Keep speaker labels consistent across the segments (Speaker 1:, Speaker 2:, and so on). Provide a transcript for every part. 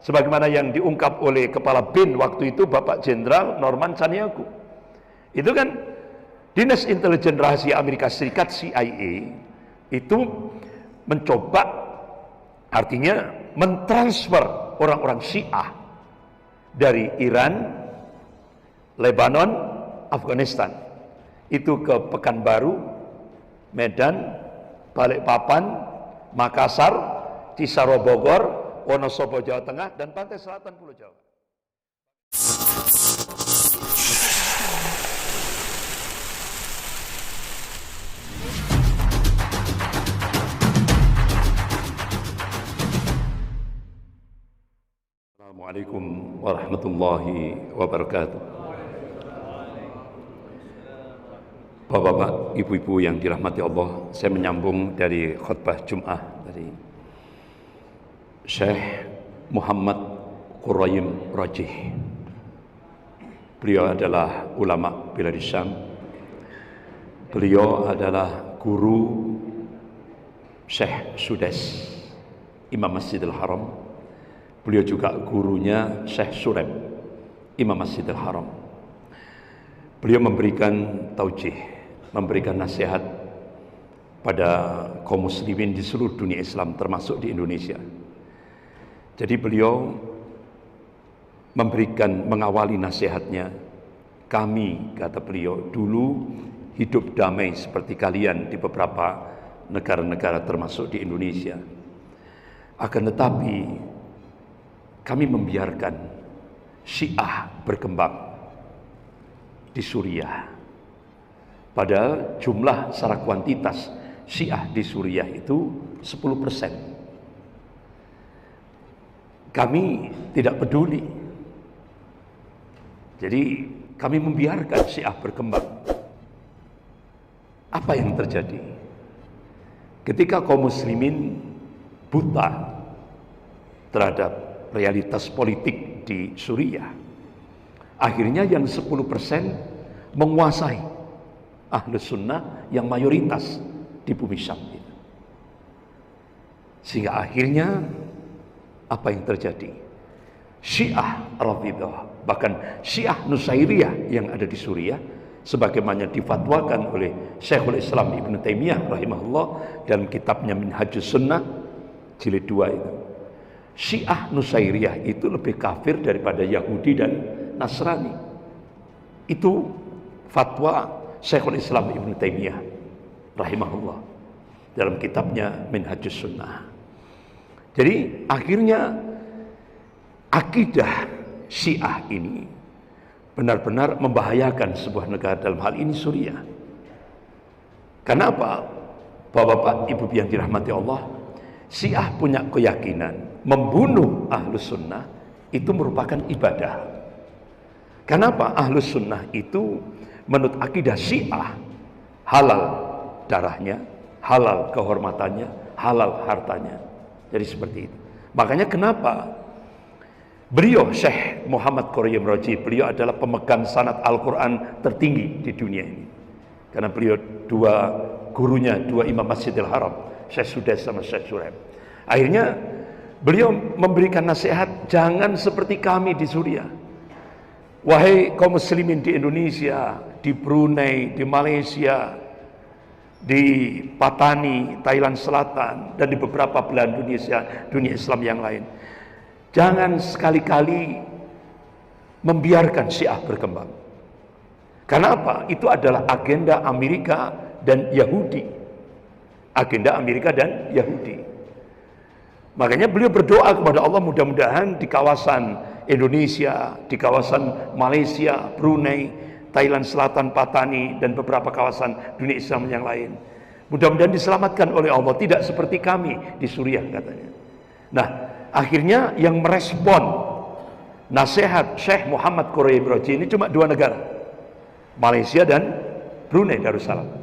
Speaker 1: sebagaimana yang diungkap oleh Kepala BIN waktu itu Bapak Jenderal Norman Chaniago. Itu kan Dinas Intelijen Rahasia Amerika Serikat CIA itu mencoba, artinya mentransfer orang-orang Syiah dari Iran, Lebanon, Afghanistan itu ke Pekanbaru, Medan, Balikpapan, Makassar, Cisarua Bogor, Wonosobo Jawa Tengah, dan pantai selatan Pulau Jawa. Assalamualaikum warahmatullahi wabarakatuh. Bapak-bapak, ibu-ibu yang dirahmati Allah, saya menyambung dari khutbah Jum'ah dari Syekh Muhammad Quraim Rajih. Beliau adalah ulama Bilad Syam. Beliau adalah guru Syekh Sudes, Imam Masjidil Haram. Beliau juga gurunya Syekh Sureb, Imam Masjidil Haram. Beliau memberikan taujih, memberikan nasihat pada kaum muslimin di seluruh dunia Islam, termasuk di Indonesia. Jadi beliau mengawali nasihatnya, kami, kata beliau, dulu hidup damai seperti kalian di beberapa negara-negara termasuk di Indonesia. Akan tetapi kami membiarkan Syiah berkembang di Suriah. Padahal jumlah secara kuantitas Syiah di Suriah itu 10%. Kami tidak peduli. Jadi kami membiarkan Syiah berkembang. Apa yang terjadi? Ketika kaum muslimin buta terhadap realitas politik di Suriah, akhirnya yang 10% menguasai Ahlus Sunnah yang mayoritas di bumi Syam itu. Sehingga akhirnya apa yang terjadi? Syiah Rafidhah, bahkan Syiah Nusairiyah yang ada di Suriah, sebagaimana difatwakan oleh Syekhul Islam Ibnu Taimiyah rahimahullah dalam kitabnya Minhajus Sunnah jilid 2 itu. Syiah Nusairiyah itu lebih kafir daripada Yahudi dan Nasrani. Itu fatwa Syekhul Islam Ibnu Taimiyah rahimahullah dalam kitabnya Minhajus Sunnah. Jadi akhirnya akidah Syiah ini benar-benar membahayakan sebuah negara, dalam hal ini Suriah. Kenapa? Bapak-bapak, ibu yang dirahmati Allah, Syiah punya keyakinan membunuh Ahlus Sunnah itu merupakan ibadah. Kenapa? Ahlus Sunnah itu menurut akidah Syiah halal darahnya, halal kehormatannya, halal hartanya. Jadi seperti itu. Makanya kenapa beliau Syekh Muhammad Quraim Rajih, beliau adalah pemegang sanad Al-Quran tertinggi di dunia ini. Karena beliau dua gurunya, dua Imam Masjidil Haram, Syekh Sudes sama Syekh Sureb. Akhirnya beliau memberikan nasihat, jangan seperti kami di Suriah. Wahai kaum muslimin di Indonesia, di Brunei, di Malaysia, di Patani, Thailand Selatan, dan di beberapa belahan dunia Islam yang lain, jangan sekali-kali membiarkan Syiah berkembang. Karena apa? Itu adalah agenda Amerika dan Yahudi. Agenda Amerika dan Yahudi. Makanya beliau berdoa kepada Allah, mudah-mudahan di kawasan Indonesia, di kawasan Malaysia, Brunei, Thailand Selatan, Patani, dan beberapa kawasan dunia Islam yang lain, mudah-mudahan diselamatkan oleh Allah, tidak seperti kami di Suriah, katanya. Nah, akhirnya yang merespon nasihat Syekh Muhammad Quraim Rajih ini cuma dua negara, Malaysia dan Brunei Darussalam.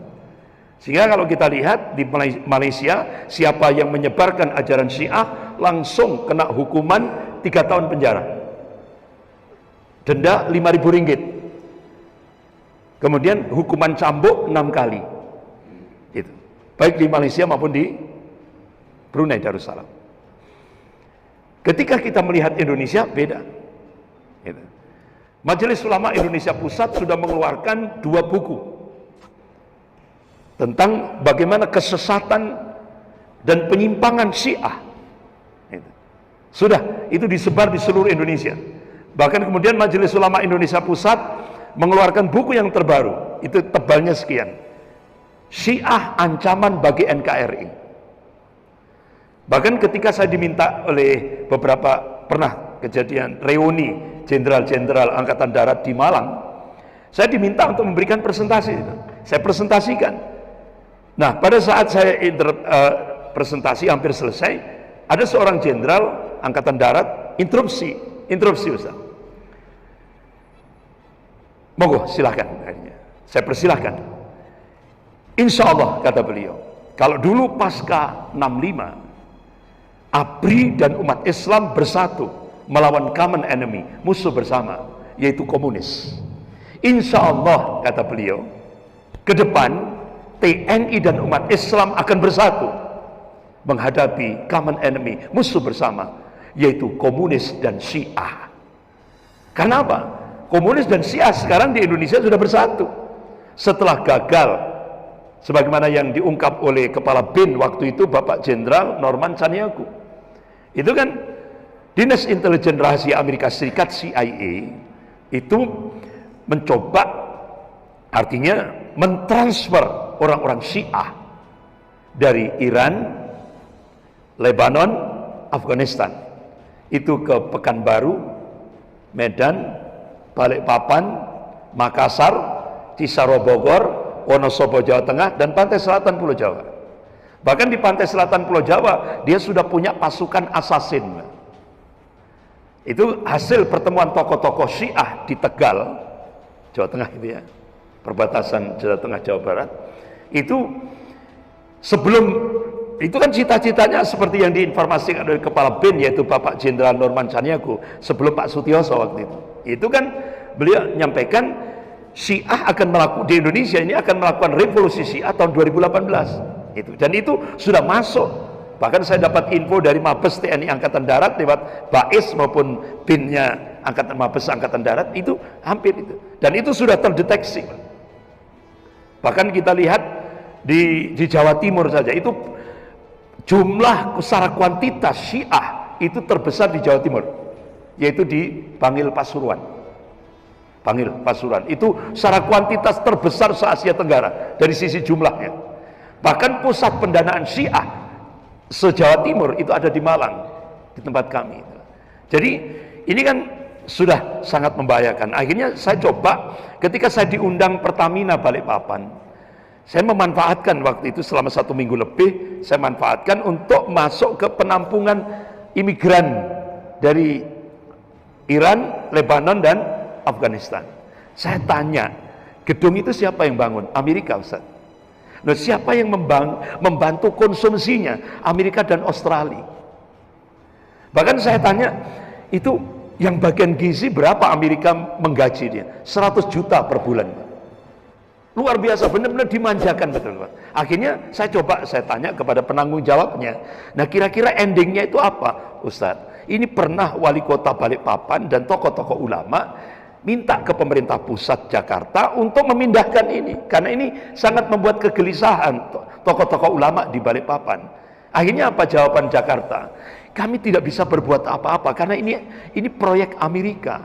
Speaker 1: Sehingga kalau kita lihat di Malaysia, siapa yang menyebarkan ajaran Syiah langsung kena hukuman 3 tahun penjara, denda Rp5.000, kemudian hukuman cambuk 6 kali, gitu. Baik di Malaysia maupun di Brunei Darussalam. Ketika kita melihat Indonesia, beda. Gitu. Majelis Ulama Indonesia Pusat sudah mengeluarkan 2 buku tentang bagaimana kesesatan dan penyimpangan Syiah. Gitu. Sudah, itu disebar di seluruh Indonesia. Bahkan kemudian Majelis Ulama Indonesia Pusat mengeluarkan buku yang terbaru, itu tebalnya sekian. Syiah ancaman bagi NKRI. Bahkan ketika saya diminta oleh beberapa, pernah kejadian reuni jenderal-jenderal Angkatan Darat di Malang, saya diminta untuk memberikan presentasi itu. Saya presentasikan. Nah, pada saat saya presentasi hampir selesai, ada seorang jenderal Angkatan Darat interupsi Ustaz. Monggo silahkan. Saya persilahkan. Insya Allah, kata beliau, kalau dulu pasca 65 ABRI dan umat Islam bersatu melawan common enemy, musuh bersama, yaitu komunis. Insya Allah, kata beliau, ke depan TNI dan umat Islam akan bersatu menghadapi common enemy, musuh bersama, yaitu komunis dan Syiah. Karena apa? Komunis dan Syiah sekarang di Indonesia sudah bersatu setelah gagal, sebagaimana yang diungkap oleh Kepala BIN waktu itu, Bapak Jenderal Norman Chaniago. Itu kan Dinas Intelijen Rahasia Amerika Serikat, CIA, itu mencoba, artinya mentransfer orang-orang Syiah dari Iran, Lebanon, Afghanistan, itu ke Pekanbaru, Medan, Balikpapan, Makassar, Cisarua Bogor, Wonosobo Jawa Tengah, dan pantai selatan Pulau Jawa. Bahkan di pantai selatan Pulau Jawa dia sudah punya pasukan assassin. Itu hasil pertemuan tokoh-tokoh Syiah di Tegal, Jawa Tengah itu ya, perbatasan Jawa Tengah Jawa Barat. Itu sebelum itu kan cita-citanya seperti yang diinformasikan oleh Kepala BIN, yaitu Bapak Jenderal Norman Chaniago sebelum Pak Sutioso waktu itu. Itu kan beliau menyampaikan Syiah akan melakukan di Indonesia ini akan melakukan revolusi Syiah tahun 2018. Itu, dan itu sudah masuk. Bahkan saya dapat info dari Mabes TNI Angkatan Darat lewat BAIS maupun BIN-nya Mabes Angkatan Darat, itu hampir itu. Dan itu sudah terdeteksi. Bahkan kita lihat di Jawa Timur saja, itu jumlah secara kuantitas Syiah itu terbesar di Jawa Timur, yaitu di Bangil Pasuruan. Bangil Pasuruan itu secara kuantitas terbesar se-Asia Tenggara dari sisi jumlahnya. Bahkan pusat pendanaan Syiah se-Jawa Timur itu ada di Malang, di tempat kami. Jadi ini kan sudah sangat membahayakan. Akhirnya saya coba, ketika saya diundang Pertamina Balikpapan, saya memanfaatkan waktu itu selama 1 minggu lebih, saya manfaatkan untuk masuk ke penampungan imigran dari Iran, Lebanon, dan Afghanistan. Saya tanya, gedung itu siapa yang bangun? Amerika, Ustaz. Nah, siapa yang membantu konsumsinya? Amerika dan Australia. Bahkan saya tanya, itu yang bagian gizi berapa Amerika menggaji dia? 100 juta per bulan. Luar biasa, benar-benar dimanjakan betul, Pak. Akhirnya saya tanya kepada penanggung jawabnya. Nah, kira-kira endingnya itu apa, Ustadz? Ini pernah wali kota Balikpapan dan tokoh-tokoh ulama minta ke pemerintah pusat Jakarta untuk memindahkan ini, karena ini sangat membuat kegelisahan tokoh-tokoh ulama di Balikpapan. Akhirnya apa jawaban Jakarta? Kami tidak bisa berbuat apa-apa karena ini proyek Amerika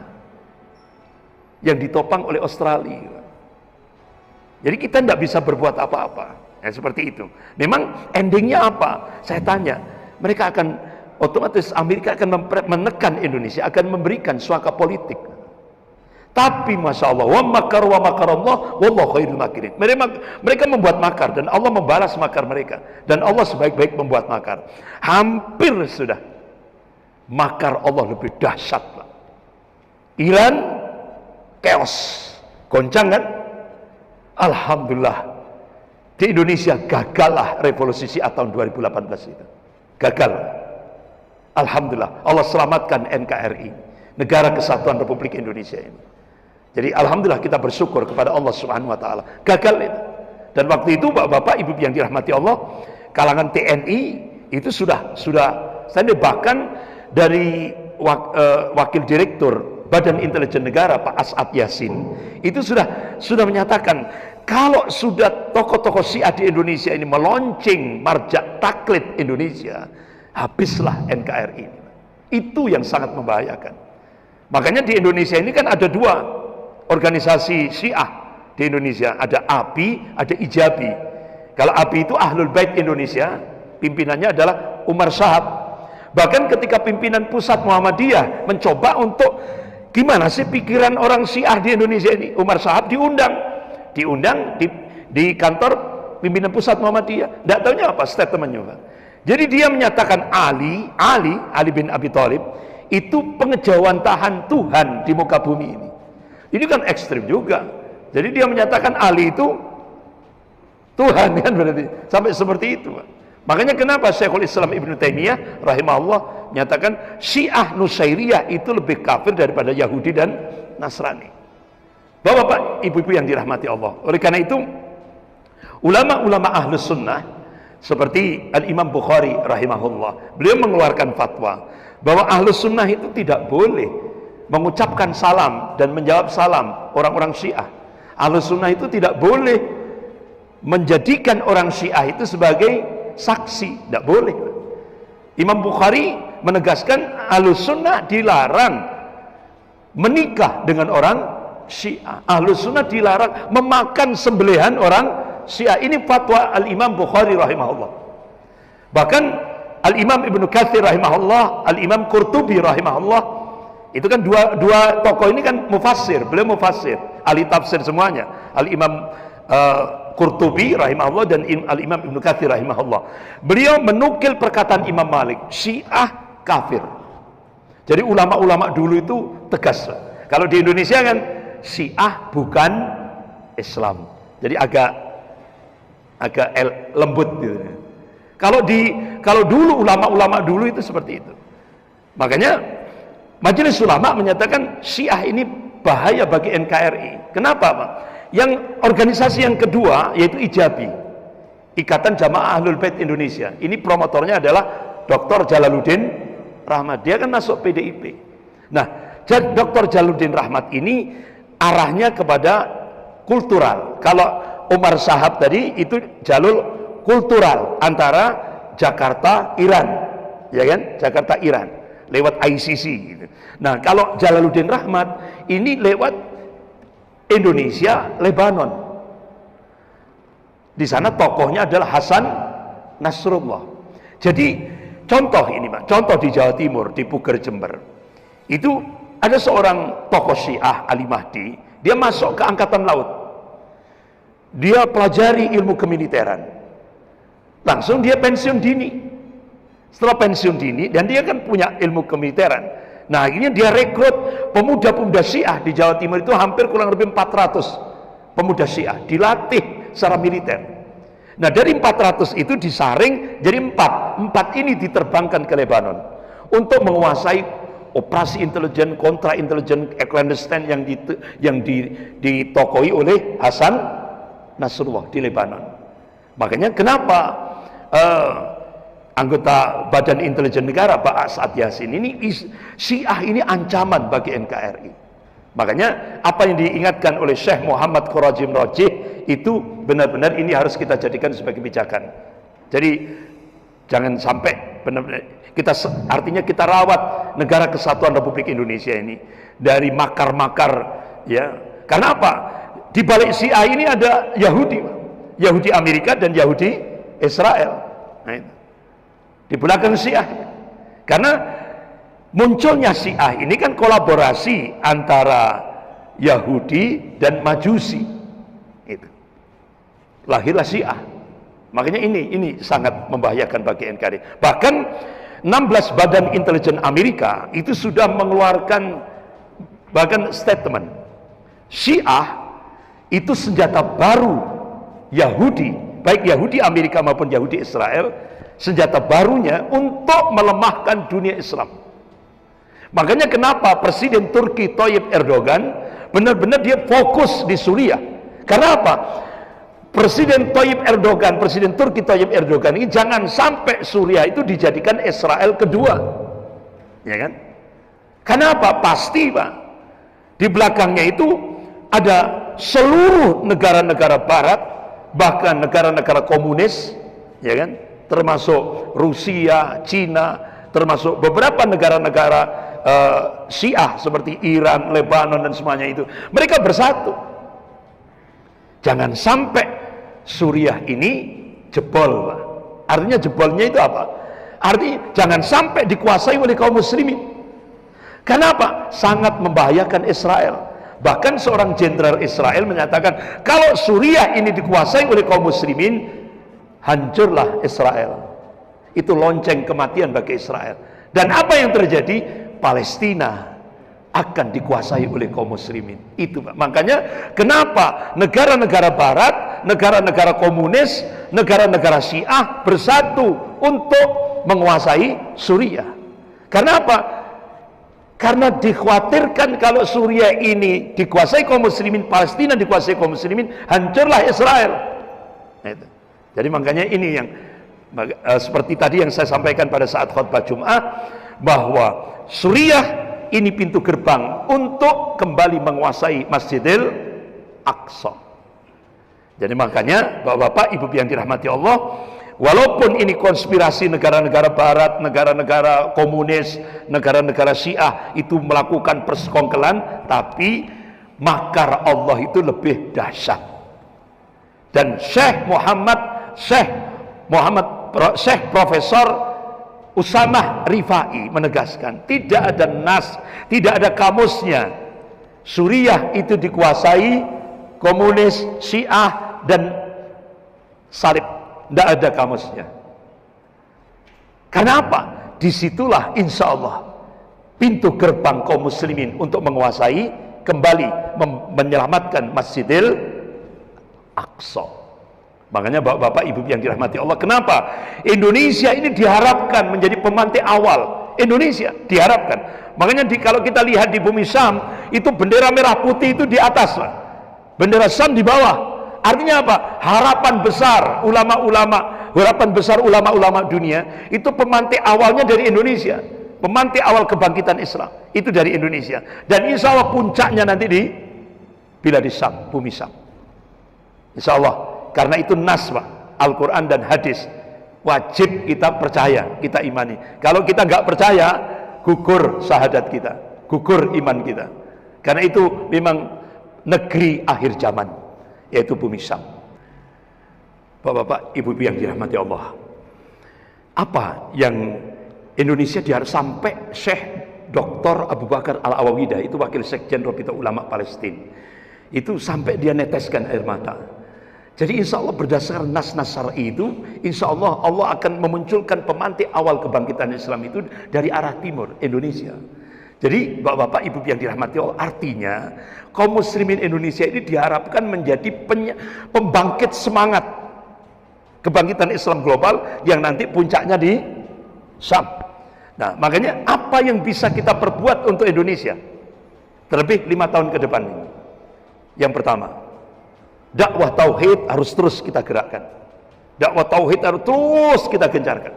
Speaker 1: yang ditopang oleh Australia. Jadi kita tidak bisa berbuat apa-apa. Ya, seperti itu. Memang endingnya apa? Saya tanya, mereka akan otomatis Amerika akan menekan Indonesia, akan memberikan suaka politik. Tapi Masya Allah, wa makarallah, wallahu khairul makirin. Mereka membuat makar dan Allah membalas makar mereka. Dan Allah sebaik-baik membuat makar. Hampir sudah. Makar Allah lebih dahsyat. Iran, chaos. Goncang kan? Alhamdulillah. Di Indonesia gagallah revolusi Syiah tahun 2018 itu. Gagal. Alhamdulillah. Allah selamatkan NKRI. Negara Kesatuan Republik Indonesia ini. Jadi alhamdulillah kita bersyukur kepada Allah Subhanahu wa taala. Gagal itu. Dan waktu itu Bapak Ibu yang dirahmati Allah, kalangan TNI itu sudah saya bahkan dari wakil direktur Badan Intelijen Negara Pak As'ad Yasin itu sudah menyatakan kalau sudah tokoh-tokoh Syiah di Indonesia ini melonceng marja taklid Indonesia, habislah NKRI. Itu yang sangat membahayakan. Makanya di Indonesia ini kan ada dua organisasi Syiah di Indonesia, ada ABI, ada Ijabi. Kalau ABI itu Ahlul Bait Indonesia, pimpinannya adalah Umar Shahab. Bahkan ketika pimpinan pusat Muhammadiyah mencoba untuk gimana sih pikiran orang Syiah di Indonesia ini, Umar Shahab diundang di kantor pimpinan pusat Muhammadiyah. Tidak tahunya apa statementnya, Pak. Jadi dia menyatakan Ali bin Abi Thalib itu pengejawantahan Tuhan di muka bumi ini. Ini kan ekstrim juga. Jadi dia menyatakan Ali itu Tuhan, kan berarti sampai seperti itu, Pak. Makanya kenapa Syekhul Islam Ibnu Taimiyah rahimahullah menyatakan Syiah Nusairiyah itu lebih kafir daripada Yahudi dan Nasrani. Bapak-bapak, ibu-ibu yang dirahmati Allah. Oleh karena itu, ulama-ulama Ahlus Sunnah seperti Al-Imam Bukhari rahimahullah, beliau mengeluarkan fatwa bahwa Ahlus Sunnah itu tidak boleh mengucapkan salam dan menjawab salam orang-orang Syiah. Ahlus Sunnah itu tidak boleh menjadikan orang Syiah itu sebagai saksi, tidak boleh. Imam Bukhari menegaskan Ahlus Sunnah dilarang menikah dengan orang Syiah. Ahlus Sunnah dilarang memakan sembelihan orang Syiah. Ini fatwa Al-Imam Bukhari rahimahullah. Bahkan Al-Imam Ibnu Katsir rahimahullah, Al-Imam Qurtubi rahimahullah, itu kan dua tokoh ini kan mufassir, beliau mufassir, ahli tafsir semuanya. Al-Imam Qurtubi rahimahullah dan Al-Imam Ibnu Katsir rahimahullah. Beliau menukil perkataan Imam Malik, Syiah kafir. Jadi ulama-ulama dulu itu tegas. Kalau di Indonesia kan Syiah bukan Islam. Jadi agak lembut gitu. Kalau dulu ulama-ulama dulu itu seperti itu. Makanya Majelis Ulama menyatakan Syiah ini bahaya bagi NKRI. Kenapa, Pak? Yang organisasi yang kedua yaitu Ijabi, Ikatan Jamaah Ahlul Bait Indonesia. Ini promotornya adalah Dr. Jalaluddin Rahmat. Dia kan masuk PDIP. Nah, Dr. Jalaluddin Rahmat ini arahnya kepada kultural. Kalau Umar Shahab tadi itu jalur kultural antara Jakarta Iran, ya kan? Jakarta Iran lewat ICC gitu. Nah, kalau Jalaluddin Rahmat ini lewat Indonesia Lebanon. Di sana tokohnya adalah Hasan Nasrullah. Jadi contoh ini, Pak, contoh di Jawa Timur, di Puger Jember. Itu ada seorang tokoh Syiah Ali Mahdi, dia masuk ke angkatan laut. Dia pelajari ilmu kemiliteran. Langsung dia pensiun dini. Setelah pensiun dini, dan dia kan punya ilmu kemiliteran. Nah, akhirnya dia rekrut pemuda-pemuda Syiah di Jawa Timur itu hampir kurang lebih 400 pemuda Syiah dilatih secara militer. Nah, dari 400 itu disaring jadi 4 ini diterbangkan ke Lebanon untuk menguasai operasi intelijen, kontra intelijen clandestine yang ditokoi oleh Hasan Nasrullah di Lebanon. Makanya kenapa anggota Badan Intelijen Negara Pak As'ad Yasin ini Syiah ini ancaman bagi NKRI. Makanya apa yang diingatkan oleh Syekh Muhammad Qurajim Rajih itu benar-benar ini harus kita jadikan sebagai pijakan. Jadi jangan sampai benar-benar artinya kita rawat negara kesatuan Republik Indonesia ini dari makar-makar, ya. Karena apa? Di balik Syiah ini ada Yahudi Amerika dan Yahudi Israel. Nah, itu di belakang Syiah. Karena munculnya Syiah ini kan kolaborasi antara Yahudi dan Majusi. Itu. Lahirlah Syiah. Makanya ini sangat membahayakan bagi NKRI. Bahkan 16 badan intelijen Amerika itu sudah mengeluarkan bahkan statement Syiah itu senjata baru Yahudi, baik Yahudi Amerika maupun Yahudi Israel, senjata barunya untuk melemahkan dunia Islam. Makanya kenapa Presiden Turki Tayyip Erdogan benar-benar dia fokus di Suriah. Karena apa? Presiden Turki Tayyip Erdogan ini jangan sampai Suriah itu dijadikan Israel kedua. ya kan? Kenapa? Pasti Pak, di belakangnya itu ada seluruh negara-negara barat, bahkan negara-negara komunis, ya kan? Termasuk Rusia, Cina, termasuk beberapa negara-negara Syiah seperti Iran, Lebanon dan semuanya itu. Mereka bersatu. Jangan sampai Suriah ini jebol, Pak. Artinya jebolnya itu apa? Artinya jangan sampai dikuasai oleh kaum muslimin. Kenapa? Sangat membahayakan Israel. Bahkan seorang jenderal Israel menyatakan, kalau Suriah ini dikuasai oleh kaum muslimin, hancurlah Israel. Itu lonceng kematian bagi Israel. Dan apa yang terjadi? Palestina akan dikuasai oleh kaum muslimin. Itu Pak. Makanya kenapa negara-negara barat, negara-negara komunis, negara-negara Syiah bersatu untuk menguasai Suriah. Karena apa? Karena dikhawatirkan kalau Suriah ini dikuasai kaum muslimin, Palestina dikuasai kaum muslimin, hancurlah Israel. Itu. Jadi makanya ini yang seperti tadi yang saya sampaikan pada saat khutbah Jum'ah, bahwa Suriah ini pintu gerbang untuk kembali menguasai Masjidil Aqsa. Jadi makanya Bapak-bapak, Ibu yang dirahmati Allah, walaupun ini konspirasi negara-negara barat, negara-negara komunis, negara-negara Syiah itu melakukan persekongkelan, tapi makar Allah itu lebih dahsyat. Dan Syekh Profesor Usamah Rifai menegaskan, tidak ada nas, tidak ada kamusnya Suriah itu dikuasai komunis, Syiah dan Salib. Tidak ada kamusnya. Kenapa? Disitulah insya Allah pintu gerbang kaum muslimin untuk menguasai kembali, menyelamatkan Masjidil Aqsa. Makanya Bapak-bapak, Ibu yang dirahmati Allah, kenapa Indonesia ini diharapkan menjadi pemantik awal? Indonesia diharapkan. Makanya kalau kita lihat di bumi Syam, itu bendera merah putih itu di atas, Pak. Bendera Syam di bawah. Artinya apa? Harapan besar ulama-ulama dunia itu pemantik awalnya dari Indonesia. Pemantik awal kebangkitan Islam itu dari Indonesia. Dan insya Allah puncaknya nanti di Bilad Syam, bumi Syam. Insya Allah. Karena itu nas, Pak, Al-Quran dan hadis wajib kita percaya, kita imani. Kalau kita nggak percaya, gugur syahadat kita, gugur iman kita. Karena itu memang negeri akhir zaman, yaitu bumi Syam. Bapak-bapak, Ibu yang dirahmati Allah, apa yang Indonesia diharap sampai Syekh Dr. Abu Bakar Al-Awawidah, itu wakil sekjen Rabitatul Ulama Palestina, itu sampai dia neteskan air mata. Jadi insya Allah berdasarkan nas-nas syar'i itu, insya Allah Allah akan memunculkan pemantik awal kebangkitan Islam itu dari arah timur Indonesia. Jadi Bapak-bapak, Ibu yang dirahmati Allah, artinya kaum muslimin Indonesia ini diharapkan menjadi pembangkit semangat kebangkitan Islam global yang nanti puncaknya di Syam. Nah, makanya apa yang bisa kita perbuat untuk Indonesia terlebih 5 tahun ke depan ini? Yang pertama, dakwah tauhid harus terus kita gerakkan. Dakwah tauhid harus terus kita gencarkan.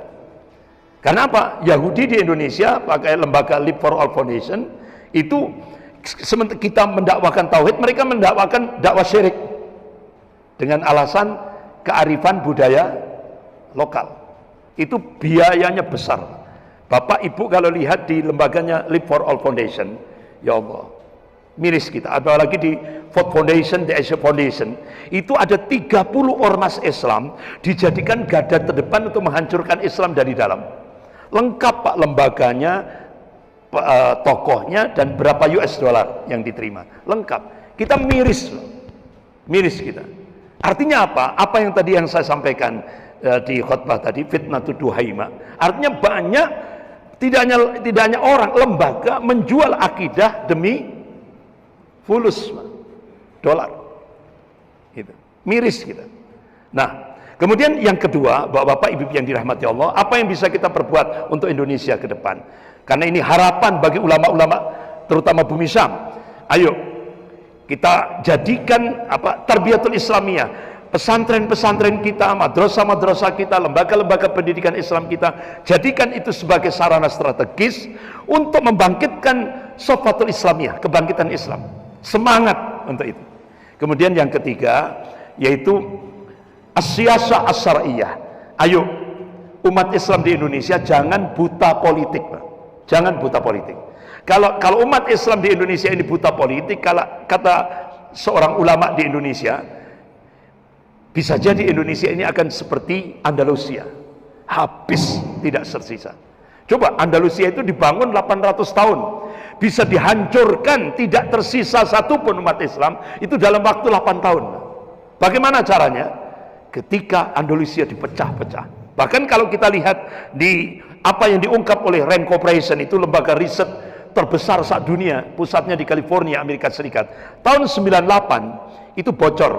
Speaker 1: Karena apa? Yahudi di Indonesia pakai lembaga Live for All Foundation itu, sementara kita mendakwakan tauhid, mereka mendakwakan dakwah syirik dengan alasan kearifan budaya lokal. Itu biayanya besar. Bapak Ibu kalau lihat di lembaganya Live for All Foundation, ya Allah, miris kita. Apalagi di Ford Foundation, di Asia Foundation, itu ada 30 ormas Islam dijadikan garda terdepan untuk menghancurkan Islam dari dalam. Lengkap Pak lembaganya, tokohnya, dan berapa US dollar yang diterima. Lengkap. Kita miris kita. Artinya apa? Apa yang tadi yang saya sampaikan di khutbah tadi, fitnatud duhaima. Artinya banyak, tidak hanya orang, lembaga menjual akidah demi fulus dolar, gitu. Miris kita. Nah, kemudian yang kedua, Bapak-bapak, Ibu yang dirahmati Allah, apa yang bisa kita perbuat untuk Indonesia ke depan? Karena ini harapan bagi ulama-ulama, terutama bumi Syam. Ayo kita jadikan Tarbiyatul Islamiyah, pesantren-pesantren kita, madrasah-madrasah kita, lembaga-lembaga pendidikan Islam kita, jadikan itu sebagai sarana strategis untuk membangkitkan sofatul Islamiyah, kebangkitan Islam, semangat untuk itu. Kemudian yang ketiga yaitu as-siyasah as-syar'iyyah. Ayo umat Islam di Indonesia jangan buta politik, Pak. Jangan buta politik. Kalau umat Islam di Indonesia ini buta politik, kalau kata seorang ulama di Indonesia, bisa jadi Indonesia ini akan seperti Andalusia, habis tidak tersisa. Coba Andalusia itu dibangun 800 tahun, bisa dihancurkan tidak tersisa satupun umat Islam itu dalam waktu 8 tahun. Bagaimana caranya? Ketika Andalusia dipecah-pecah. Bahkan kalau kita lihat di apa yang diungkap oleh Rand Corporation, itu lembaga riset terbesar saat dunia, pusatnya di California, Amerika Serikat, tahun 98 itu bocor.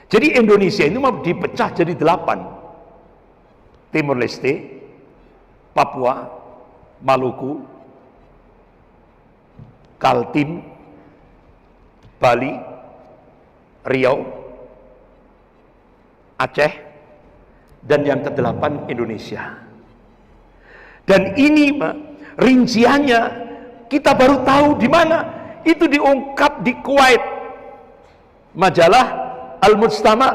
Speaker 1: Jadi Indonesia ini mau dipecah jadi 8. Timur Leste, Papua, Maluku, Kaltim, Bali, Riau, Aceh, dan yang ke-8 Indonesia. Dan ini rinciannya kita baru tahu di mana. Itu diungkap di Kuwait. Majalah Al-Mujtama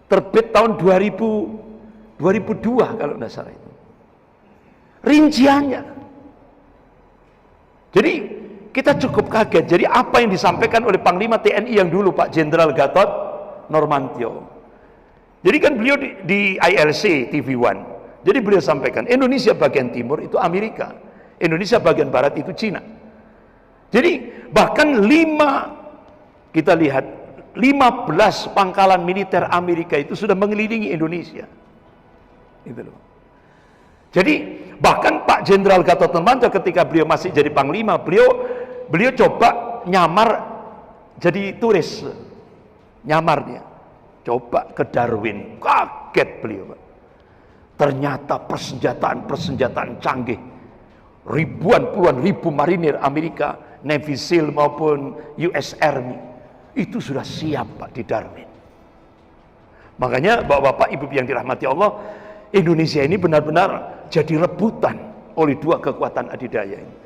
Speaker 1: terbit tahun 2002 kalau tidak salah itu. Rinciannya. Jadi kita cukup kaget. Jadi apa yang disampaikan oleh Panglima TNI yang dulu, Pak Jenderal Gatot Nurmantio. Jadi kan beliau di ILC TV One. Jadi beliau sampaikan Indonesia bagian timur itu Amerika, Indonesia bagian barat itu Cina. Jadi bahkan kita lihat 15 pangkalan militer Amerika itu sudah mengelilingi Indonesia. Itu loh. Jadi bahkan Pak Jenderal Gatot Nurmantio ketika beliau masih jadi panglima, beliau coba nyamar jadi turis. Nyamar dia. Coba ke Darwin. Kaget beliau, Pak. Ternyata persenjataan canggih. Puluhan ribu marinir Amerika, Navy SEAL maupun US Army itu sudah siap, Pak, di Darwin. Makanya Bapak-bapak, Ibu yang dirahmati Allah, Indonesia ini benar-benar jadi rebutan oleh dua kekuatan adidaya ini.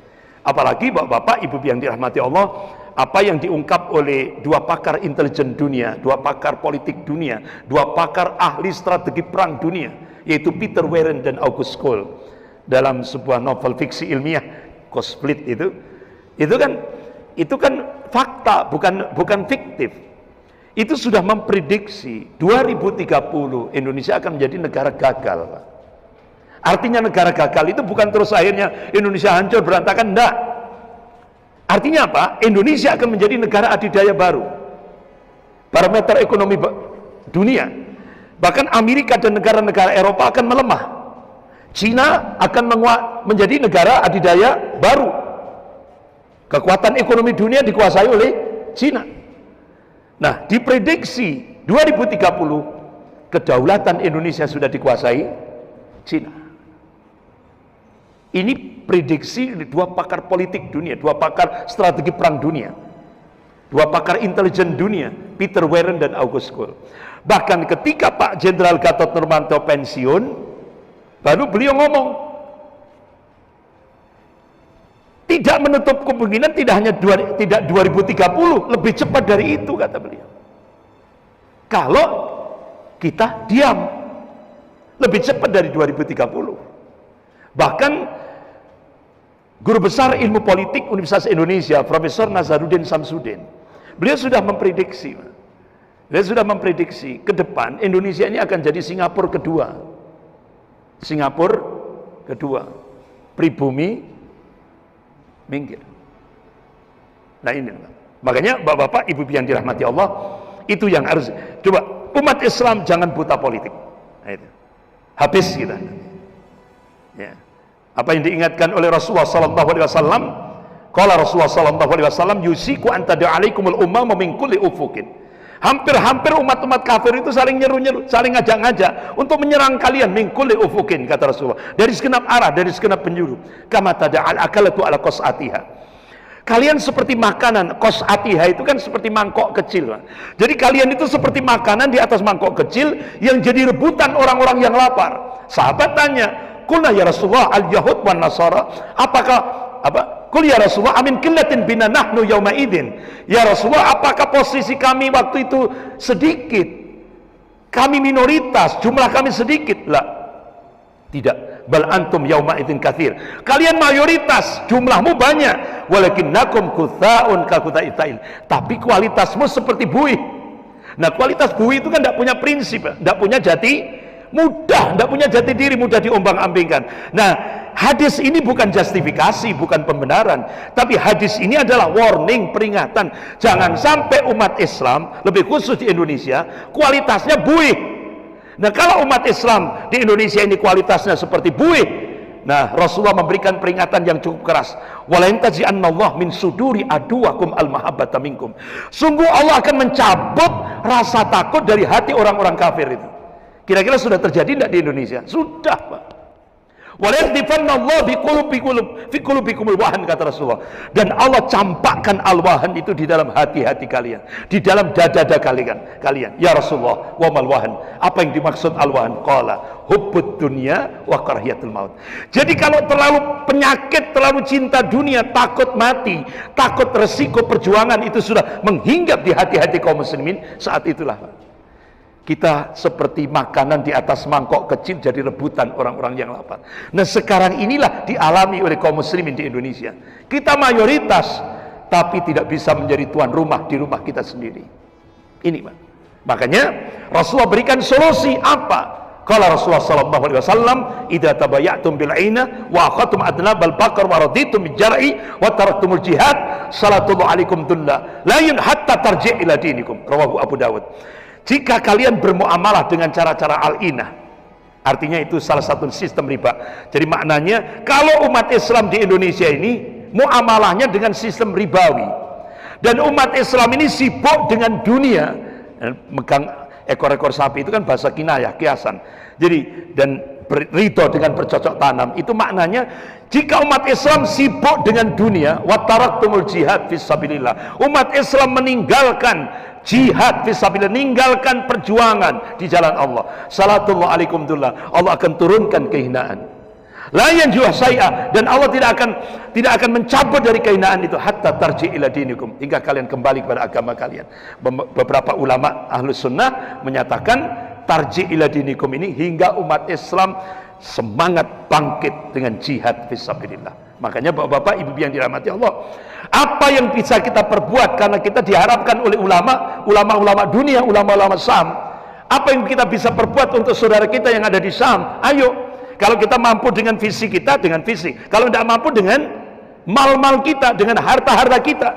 Speaker 1: Apalagi Bapak-bapak, Ibu yang dirahmati Allah, apa yang diungkap oleh dua pakar intelijen dunia, dua pakar politik dunia, dua pakar ahli strategi perang dunia, yaitu Peter Warren dan August Cole dalam sebuah novel fiksi ilmiah Cosplit itu kan fakta, bukan fiktif. Itu sudah memprediksi 2030 Indonesia akan menjadi negara gagal, Pak. Artinya negara gagal itu bukan terus akhirnya Indonesia hancur berantakan, enggak. Artinya apa? Indonesia akan menjadi negara adidaya baru, barometer ekonomi dunia. Bahkan Amerika dan negara-negara Eropa akan melemah. Cina akan menjadi negara adidaya baru. Kekuatan ekonomi dunia dikuasai oleh Cina. Nah, diprediksi 2030 kedaulatan Indonesia sudah dikuasai Cina. Ini prediksi dua pakar politik dunia, dua pakar strategi perang dunia, dua pakar intelijen dunia, Peter Warren dan August Cole. Bahkan ketika Pak Jenderal Gatot Nurmantio pensiun, baru beliau ngomong, tidak menutup kemungkinan tidak 2030, lebih cepat dari itu, kata beliau. Kalau kita diam, lebih cepat dari 2030. Bahkan guru besar ilmu politik Universitas Indonesia, Profesor Nazaruddin Samsudin, beliau sudah memprediksi ke depan Indonesia ini akan jadi Singapura kedua, pribumi minggir. Nah ini, makanya Bapak-bapak, Ibu yang dirahmati Allah, itu yang harus coba umat Islam jangan buta politik. Nah, itu. Habis kita. Ya. Apa yang diingatkan oleh Rasulullah sallallahu alaihi wasallam? Qala Rasulullah sallallahu alaihi wasallam, yusiku an tad'alaikumul ummah min kulli ufukin. Hampir-hampir umat-umat kafir itu saling nyeru-nyeru, saling ngajak-ngajak untuk menyerang kalian min kulli ufukin, kata Rasulullah. Dari segenap arah, dari segenap penjuru. Kama tad'al akalatu ala qas'atiha. Kalian seperti makanan, kos atiha itu kan seperti mangkok kecil. Jadi kalian itu seperti makanan di atas mangkok kecil yang jadi rebutan orang-orang yang lapar. Sahabat tanya, "Qulna ya Rasulullah al-yahud wan nasara?" Qul ya Rasulullah amin qillatin bina nahnu yauma idzin. Ya Rasulullah, apakah posisi kami waktu itu sedikit? Kami minoritas, jumlah kami sedikit. Lah. Tidak. Bal antum yauma idzin katsir. Kalian mayoritas, jumlahmu banyak. Walakinnakum kutsaun ka kutsa'il ta'il. Tapi kualitasmu seperti buih. Nah, kualitas buih itu kan tidak punya prinsip, tidak punya jati, mudah, tidak punya jati diri, mudah diombang-ambingkan. Nah, hadis ini bukan justifikasi, bukan pembenaran, tapi hadis ini adalah warning, peringatan. Jangan sampai umat Islam, lebih khusus di Indonesia, kualitasnya buih. Nah, kalau umat Islam di Indonesia ini kualitasnya seperti buih, nah Rasulullah memberikan peringatan yang cukup keras. Wala yantazi'annallahu min suduri aduwakum al-mahabbata minkum. Sungguh Allah akan mencabut rasa takut dari hati orang-orang kafir itu. Kira-kira sudah terjadi tidak di Indonesia? Sudah, Pak. Wala yadifannallahu fi qulubikumul wahan, kata Rasulullah. Dan Allah campakkan al-wahan itu di dalam hati-hati kalian, di dalam dada-dada kalian. Ya Rasulullah, wa mal wahan? Apa yang dimaksud al-wahan? Qala hubbud dunya wa karahiyatul maut. Jadi kalau terlalu penyakit, terlalu cinta dunia, takut mati, takut resiko perjuangan itu sudah menghinggap di hati-hati kaum muslimin, saat itulah kita seperti makanan di atas mangkok kecil jadi rebutan orang-orang yang lapar. Nah, sekarang inilah dialami oleh kaum muslimin di Indonesia. Kita mayoritas, tapi tidak bisa menjadi tuan rumah di rumah kita sendiri. Ini, Pak. Makanya Rasulullah berikan solusi apa? Qala Rasulullah sallallahu alaihi wasallam, "Idza tabayatum bil 'aina wa akhadtum adnabal baqar wa raditum bil jar'i wa taraktumul jihad, sallallahu alaikum dulla la yun hatta tarji' ila dinikum." Rawahu Abu Dawud. Jika kalian bermuamalah dengan cara-cara al-inah, artinya itu salah satu sistem riba. Jadi maknanya kalau umat Islam di Indonesia ini muamalahnya dengan sistem ribawi, dan umat Islam ini sibuk dengan dunia, megang ekor-ekor sapi itu kan bahasa kinayah, kiasan. Jadi dan ridho dengan bercocok tanam, itu maknanya jika umat Islam sibuk dengan dunia, wa taraktumul jihad fisabilillah, umat Islam meninggalkan jihad fisabilillah, meninggalkan perjuangan di jalan Allah, salatullah alaikum dullah, Allah akan turunkan kehinaan. La yanjuh syai'a, dan Allah tidak akan mencabut dari kehinaan itu hatta tarji ila dinikum, hingga kalian kembali kepada agama kalian. Beberapa ulama ahlus sunnah menyatakan tarji ila dinikum ini hingga umat Islam semangat bangkit dengan jihad fisabilillah. Makanya bapak-bapak, ibu yang dirahmati Allah, apa yang bisa kita perbuat, karena kita diharapkan oleh ulama dunia, ulama-ulama Syam, apa yang kita bisa perbuat untuk saudara kita yang ada di Syam? Ayo, kalau kita mampu dengan visi kita, dengan visi. Kalau tidak mampu dengan mal-mal kita, dengan harta-harta kita.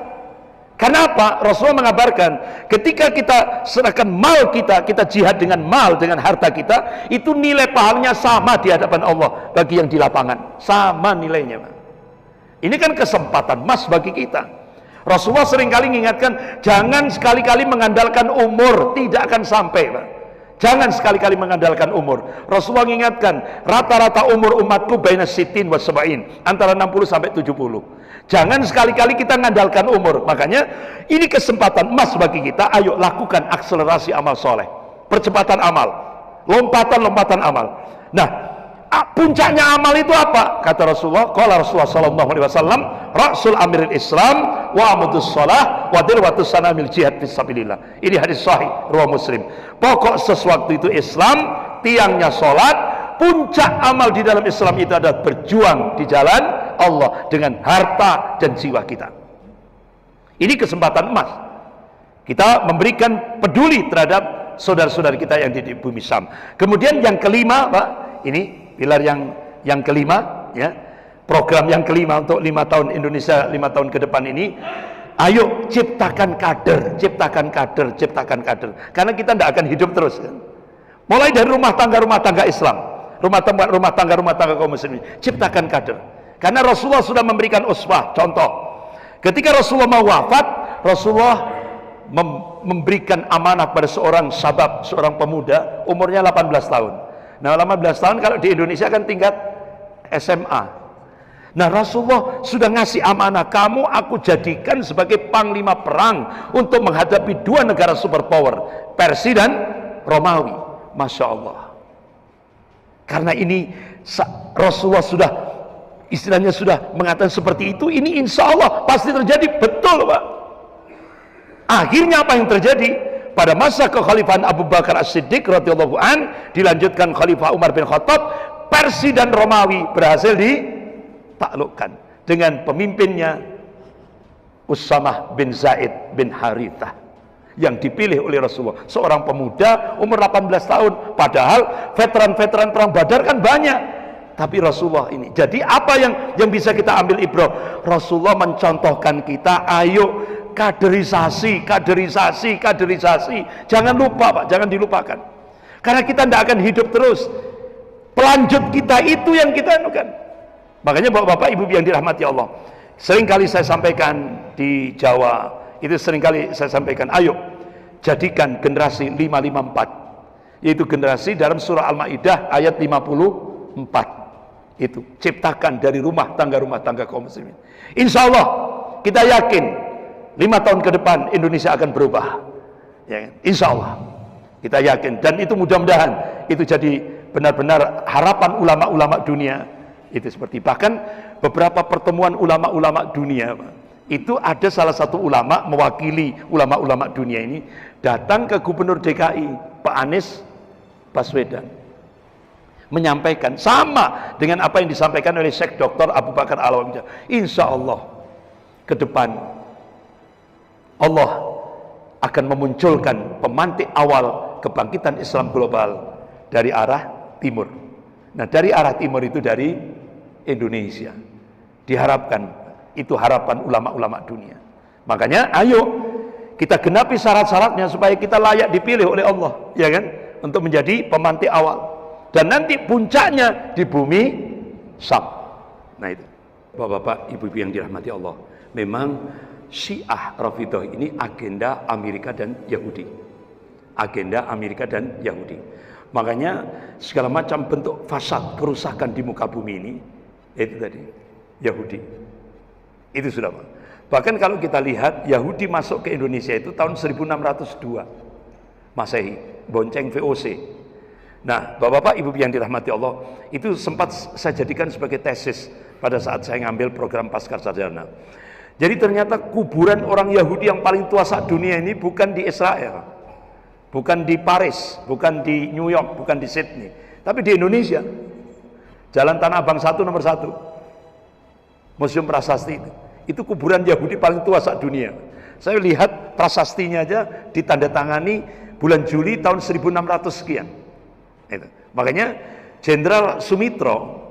Speaker 1: Kenapa? Rasulullah mengabarkan, ketika kita serahkan mal kita, kita jihad dengan mal, dengan harta kita, itu nilai pahalanya sama di hadapan Allah bagi yang di lapangan. Sama nilainya, Pak. Ini kan kesempatan emas bagi kita. Rasulullah seringkali mengingatkan, jangan sekali-kali mengandalkan umur, tidak akan sampai, Pak. Jangan sekali-kali mengandalkan umur. Rasulullah mengingatkan, rata-rata umur umatku baina sitin wa sab'in, antara 60 sampai 70. Jangan sekali-kali kita mengandalkan umur. Makanya ini kesempatan emas bagi kita. Ayo lakukan akselerasi amal soleh, percepatan amal, lompatan-lompatan amal. Nah, puncaknya amal itu apa? Kata Rasulullah, qala Rasulullah sallallahu alaihi wasallam, ra'sul amiril Islam wa amudus shalah wa dirwatus sanamil jihad fisabilillah. Ini hadis sahih riwayat Muslim. Pokok sesuatu itu Islam, tiangnya salat, puncak amal di dalam Islam itu adalah berjuang di jalan Allah dengan harta dan jiwa kita. Ini kesempatan emas. Kita memberikan peduli terhadap saudara-saudara kita yang di bumi Syam. Kemudian yang kelima, Pak, ini pilar yang kelima, ya, program yang kelima untuk 5 tahun Indonesia 5 tahun ke depan ini. Ayo ciptakan kader, ciptakan kader, ciptakan kader. Karena kita tidak akan hidup terus, kan? Mulai dari rumah tangga Islam, rumah tangga kaum muslimin, ciptakan kader. Karena Rasulullah sudah memberikan uswah, contoh. Ketika Rasulullah mau wafat, Rasulullah memberikan amanah pada seorang syabab, seorang pemuda, umurnya 18 tahun. Nah, 18 tahun kalau di Indonesia kan tingkat SMA. Nah, Rasulullah sudah ngasih amanah, kamu aku jadikan sebagai panglima perang untuk menghadapi dua negara superpower, Persia dan Romawi. Masya Allah. Karena ini Rasulullah sudah istilahnya sudah mengatakan seperti itu, ini insya Allah pasti terjadi. Betul, Pak. Akhirnya apa yang terjadi? Pada masa kekhalifahan Abu Bakar As-Siddiq radhiyallahu an, dilanjutkan Khalifah Umar bin Khattab, Persia dan Romawi berhasil ditaklukkan dengan pemimpinnya Usamah bin Zaid bin Harithah yang dipilih oleh Rasulullah, seorang pemuda umur 18 tahun, padahal veteran-veteran perang Badar kan banyak, tapi Rasulullah ini. Jadi apa yang bisa kita ambil ibrah? Rasulullah mencontohkan kita, ayo kaderisasi. Jangan lupa, Pak, jangan dilupakan. Karena kita tidak akan hidup terus. Pelanjut kita itu yang kita anukan. Makanya Bapak Ibu yang dirahmati Allah, seringkali saya sampaikan di Jawa, itu seringkali saya sampaikan, ayo jadikan generasi 554, yaitu generasi dalam surah Al-Maidah ayat 54. Itu ciptakan dari rumah tangga kaum muslimin. Insya Allah kita yakin 5 tahun ke depan Indonesia akan berubah, ya, insya Allah kita yakin. Dan itu mudah-mudahan itu jadi benar-benar harapan ulama-ulama dunia. Itu seperti, bahkan beberapa pertemuan ulama-ulama dunia, itu ada salah satu ulama mewakili ulama-ulama dunia ini datang ke Gubernur DKI Pak Anies Baswedan, menyampaikan sama dengan apa yang disampaikan oleh Syekh Dr. Abu Bakar Al-Awam. Insya Allah ke depan Allah akan memunculkan pemantik awal kebangkitan Islam global dari arah timur. Nah, dari arah timur itu dari Indonesia. Diharapkan, itu harapan ulama-ulama dunia. Makanya ayo kita genapi syarat-syaratnya supaya kita layak dipilih oleh Allah, ya kan, untuk menjadi pemantik awal. Dan nanti puncaknya di bumi Syam. Nah itu, Bapak-bapak, Ibu-ibu yang dirahmati Allah, memang Syiah Rafidhah ini agenda Amerika dan Yahudi. Agenda Amerika dan Yahudi. Makanya segala macam bentuk fasad, kerusakan di muka bumi ini, itu tadi Yahudi. Itu sudah, Pak. Bahkan kalau kita lihat Yahudi masuk ke Indonesia itu tahun 1602 Masehi, bonceng VOC. Nah, Bapak-bapak, Ibu yang dirahmati Allah, itu sempat saya jadikan sebagai tesis pada saat saya ngambil program Pascasarjana. Jadi ternyata kuburan orang Yahudi yang paling tua saat dunia ini bukan di Israel, bukan di Paris, bukan di New York, bukan di Sydney, tapi di Indonesia. Jalan Tanah Abang 1 nomor 1, Museum Prasasti itu kuburan Yahudi paling tua saat dunia. Saya lihat prasastinya aja ditandatangani bulan Juli tahun 1600 sekian. Itu. Makanya Jenderal Sumitro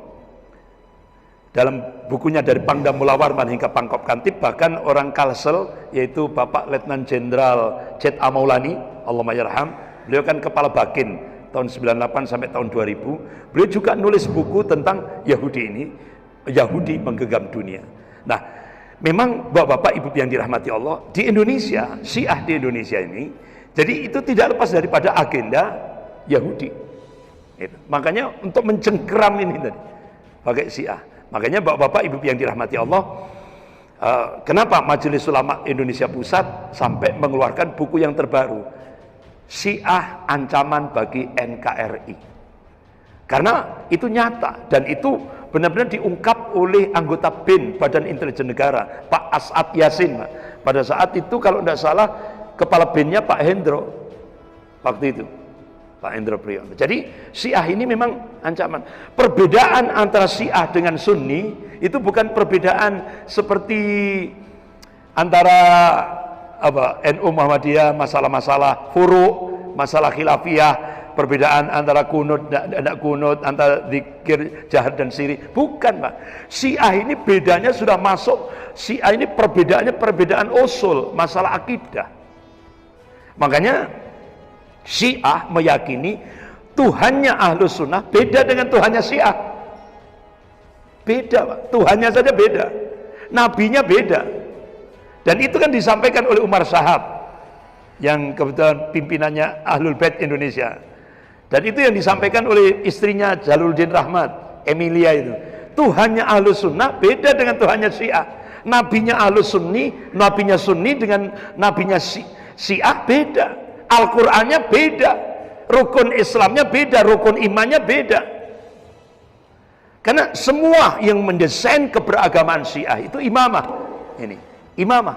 Speaker 1: dalam bukunya dari Pangdam Mula Warman hingga Pangkop Kantip, bahkan orang Kalsel yaitu Bapak Letnan Jenderal Z. A. Maulani, Allahumma yarham, beliau kan kepala Bakin tahun 98 sampai tahun 2000, beliau juga nulis buku tentang Yahudi ini, Yahudi menggenggam dunia. Nah, memang Bapak-bapak, Ibu yang dirahmati Allah, di Indonesia, Syiah di Indonesia ini, jadi itu tidak lepas daripada agenda Yahudi. Gitu. Makanya untuk mencengkeram ini tadi pakai Syiah. Makanya Bapak-bapak, Ibu yang dirahmati Allah, kenapa Majelis Ulama Indonesia Pusat sampai mengeluarkan buku yang terbaru, Syiah Ancaman bagi NKRI. Karena itu nyata dan itu benar-benar diungkap oleh anggota BIN, Badan Intelijen Negara, Pak As'ad Yasin. Pada saat itu kalau tidak salah kepala BIN-nya Pak Hendro waktu itu, Pak Hendro Priyono. Jadi Syiah ini memang ancaman. Perbedaan antara Syiah dengan Sunni itu bukan perbedaan seperti antara NU Muhammadiyah, masalah-masalah furu', masalah khilafiyah, perbedaan antara kunut dan tidak kunut, antara zikir jahar dan siri. Bukan, Pak. Syiah ini bedanya sudah masuk. Syiah ini perbedaannya perbedaan usul, masalah akidah. Makanya Syiah meyakini Tuhannya Ahlus Sunnah beda dengan Tuhannya Syiah. Beda, Pak. Tuhannya saja beda. Nabinya beda. Dan itu kan disampaikan oleh Umar Shahab yang kebetulan pimpinannya Ahlul Bait Indonesia. Dan itu yang disampaikan oleh istrinya Jalaluddin Rahmat, Emilia itu. Tuhannya Ahlus Sunnah beda dengan Tuhannya Syiah. Nabinya Ahlus Sunni, nabinya Sunni dengan nabinya Syiah beda. Al-Qur'annya beda. Rukun Islamnya beda, rukun imannya beda. Karena semua yang mendesain keberagaman Syiah itu imamah. Ini, imamah.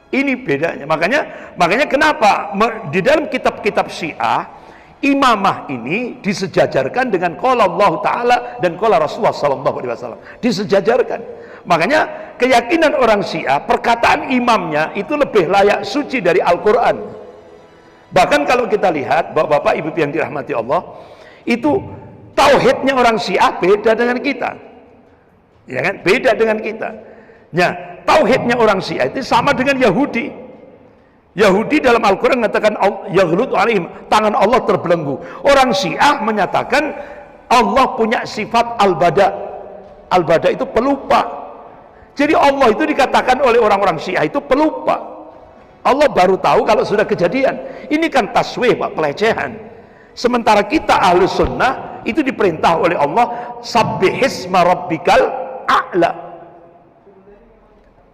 Speaker 1: Ini bedanya. Makanya kenapa di dalam kitab-kitab Syiah imamah ini disejajarkan dengan qala Allah Ta'ala dan qala Rasulullah sallallahu alaihi wasallam. Disejajarkan. Makanya keyakinan orang Syiah, perkataan imamnya itu lebih layak suci dari Al-Qur'an. Bahkan kalau kita lihat Bapak Ibu yang dirahmati Allah, itu tauhidnya orang Syiah beda dengan kita. Ya kan? Beda dengan kita. Nah, tauhidnya orang Syiah itu sama dengan Yahudi. Yahudi dalam Al-Quran mengatakan yaghlutu alaihim, tangan Allah terbelenggu. Orang Syiah menyatakan Allah punya sifat al-bada. Al-bada itu pelupa. Jadi Allah itu dikatakan oleh orang-orang Syiah itu pelupa. Allah baru tahu kalau sudah kejadian. Ini kan taswih, Pak, pelecehan. Sementara kita Ahlus Sunnah itu diperintah oleh Allah, sabbihisma rabbikal a'la.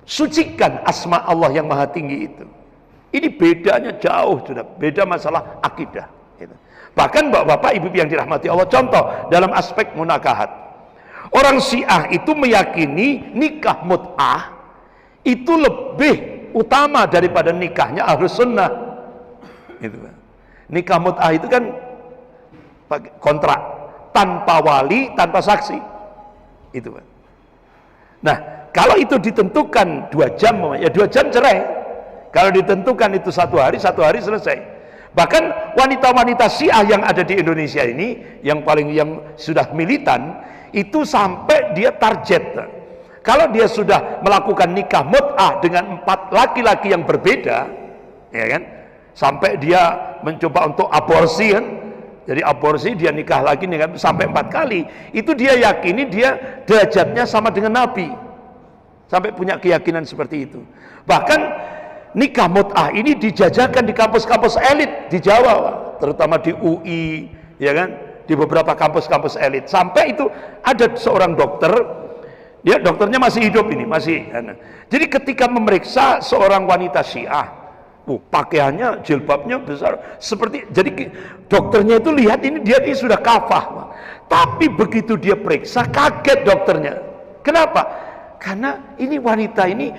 Speaker 1: Sucikan asma Allah yang maha tinggi itu. Ini bedanya jauh, sudah beda masalah akidah. Bahkan bapak-bapak, ibu yang dirahmati Allah, contoh dalam aspek munakahat. Orang Syiah itu meyakini nikah mut'ah itu lebih utama daripada nikahnya Ahlus Sunnah. Nikah mut'ah itu kan kontrak tanpa wali, tanpa saksi. Itu. Nah, kalau itu ditentukan 2 jam, ya 2 jam cerai. Kalau ditentukan itu 1 hari selesai. Bahkan wanita-wanita Syiah yang ada di Indonesia ini, yang sudah militan, itu sampai dia target. Kalau dia sudah melakukan nikah mut'ah dengan 4 laki-laki yang berbeda, ya kan? Sampai dia mencoba untuk aborsi kan? Jadi aborsi, dia nikah lagi sampai 4 kali. Itu dia yakini dia derajatnya sama dengan Nabi. Sampai punya keyakinan seperti itu. Bahkan nikah mut'ah ini dijajakan di kampus-kampus elit di Jawa, terutama di UI, ya kan? Di beberapa kampus-kampus elit. Sampai itu ada seorang dokter, dia dokternya masih hidup ini, masih. Jadi ketika memeriksa seorang wanita Syiah, pakaiannya, jilbabnya besar, seperti, jadi dokternya itu lihat ini dia ini sudah kafah. Tapi begitu dia periksa, kaget dokternya. Kenapa? Karena ini wanita ini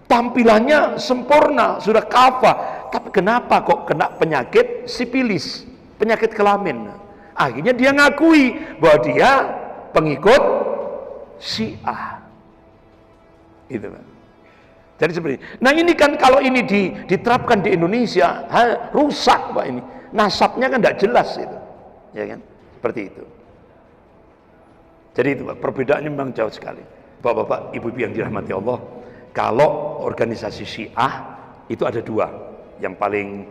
Speaker 1: tampilannya sempurna, sudah kafah, tapi kenapa kok kena penyakit sipilis, penyakit kelamin? Akhirnya dia ngakui bahwa dia pengikut Syiah. Itu, Pak. Jadi seperti ini. Nah, ini kan kalau ini diterapkan di Indonesia, rusak, Pak, ini. Nasabnya kan tidak jelas itu. Ya kan? Seperti itu. Jadi itu, Pak, perbedaannya memang jauh sekali. Bapak-bapak, ibu-ibu yang dirahmati Allah, kalau organisasi Syiah itu ada 2 yang paling